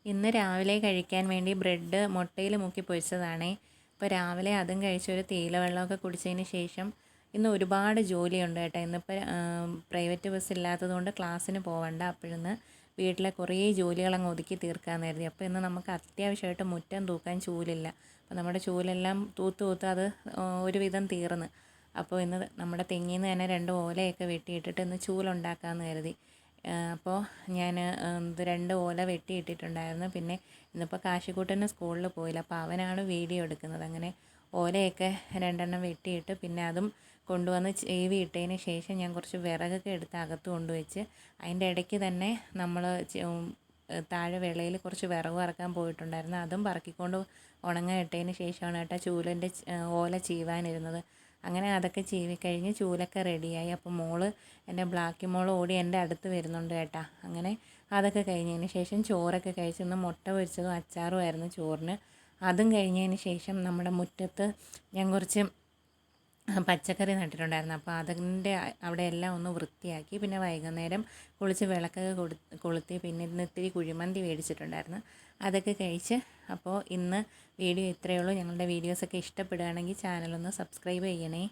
ഇന്ന് രാവിലെ കഴിക്കാൻ വേണ്ടി ബ്രെഡ് മുട്ടയിൽ മുക്കി പൊരിച്ചതാണേ. അപ്പോൾ രാവിലെ അതും കഴിച്ചൊരു തേയില വെള്ളമൊക്കെ കുടിച്ചതിന് ശേഷം ഇന്ന് ഒരുപാട് ജോലിയുണ്ട് കേട്ടോ. ഇന്നിപ്പോൾ പ്രൈവറ്റ് ബസ് ഇല്ലാത്തതുകൊണ്ട് ക്ലാസ്സിന് പോകണ്ട. അപ്പോഴിന്ന് വീട്ടിലെ കുറേ ജോലികളങ്ങ് ഒതുക്കി തീർക്കാമെന്ന് കരുതി. അപ്പോൾ ഇന്ന് നമുക്ക് അത്യാവശ്യമായിട്ട് മുറ്റം തൂക്കാൻ ചൂലില്ല. അപ്പോൾ നമ്മുടെ ചൂലെല്ലാം തൂത്ത് അത് ഒരുവിധം തീർന്ന്. അപ്പോൾ ഇന്ന് നമ്മുടെ തെങ്ങിൽ നിന്ന് തന്നെ 2 ഓലയൊക്കെ വെട്ടിയിട്ടിട്ട് ഇന്ന് ചൂലുണ്ടാക്കാമെന്ന് കരുതി. അപ്പോൾ ഞാൻ 2 ഓല വെട്ടിയിട്ടിട്ടുണ്ടായിരുന്നു. പിന്നെ ഇന്നിപ്പോൾ കാശിക്കൂട്ടന് സ്കൂളിൽ പോയില്ല, അപ്പോൾ അവനാണ് വീഡിയോ എടുക്കുന്നത്. അങ്ങനെ ഓലയൊക്കെ 2 എണ്ണം വെട്ടിയിട്ട് പിന്നെ അതും കൊണ്ടുവന്ന് ചേവി ഇട്ടതിന് ശേഷം ഞാൻ കുറച്ച് വിറകൊക്കെ എടുത്ത് അകത്ത് കൊണ്ടുവച്ച് അതിൻ്റെ ഇടയ്ക്ക് തന്നെ നമ്മൾ താഴെ വെളയിൽ കുറച്ച് വിറക് വറക്കാൻ പോയിട്ടുണ്ടായിരുന്നു. അതും പറക്കിക്കൊണ്ട് ഉണങ്ങാൻ ഇട്ടതിന് ശേഷമാണ് കേട്ടോ ചൂലിൻ്റെ ഓല ചീവാനിരുന്നത്. അങ്ങനെ അതൊക്കെ ചീവിക്കഴിഞ്ഞ് ചൂലൊക്കെ റെഡിയായി. അപ്പോൾ എൻ്റെ ബ്ലാക്കി മോൾ ഓടി എൻ്റെ അടുത്ത് വരുന്നുണ്ട് കേട്ടോ. അങ്ങനെ അതൊക്കെ കഴിഞ്ഞതിന് ശേഷം ചോറൊക്കെ കഴിച്ച് ഇന്ന് മുട്ട പൊരിച്ചതും അച്ചാറുമായിരുന്നു ചോറിന്. അതും കഴിഞ്ഞതിന് ശേഷം നമ്മുടെ മുറ്റത്ത് ഞാൻ കുറച്ച് പച്ചക്കറി നട്ടിട്ടുണ്ടായിരുന്നു. അപ്പോൾ അതിൻ്റെ അവിടെ എല്ലാം ഒന്ന് വൃത്തിയാക്കി. പിന്നെ വൈകുന്നേരം കുളിച്ച് വിളക്കൊക്കെ കൊളുത്തി പിന്നെ ഇന്ന് ഇത്തിരി കുഴിമന്തി മേടിച്ചിട്ടുണ്ടായിരുന്നു, അതൊക്കെ കഴിച്ച്. അപ്പോൾ ഇന്ന് വീഡിയോ ഇത്രയേ ഉള്ളൂ. ഞങ്ങളുടെ വീഡിയോസൊക്കെ ഇഷ്ടപ്പെടുകയാണെങ്കിൽ ചാനലൊന്ന് സബ്സ്ക്രൈബ് ചെയ്യണേ.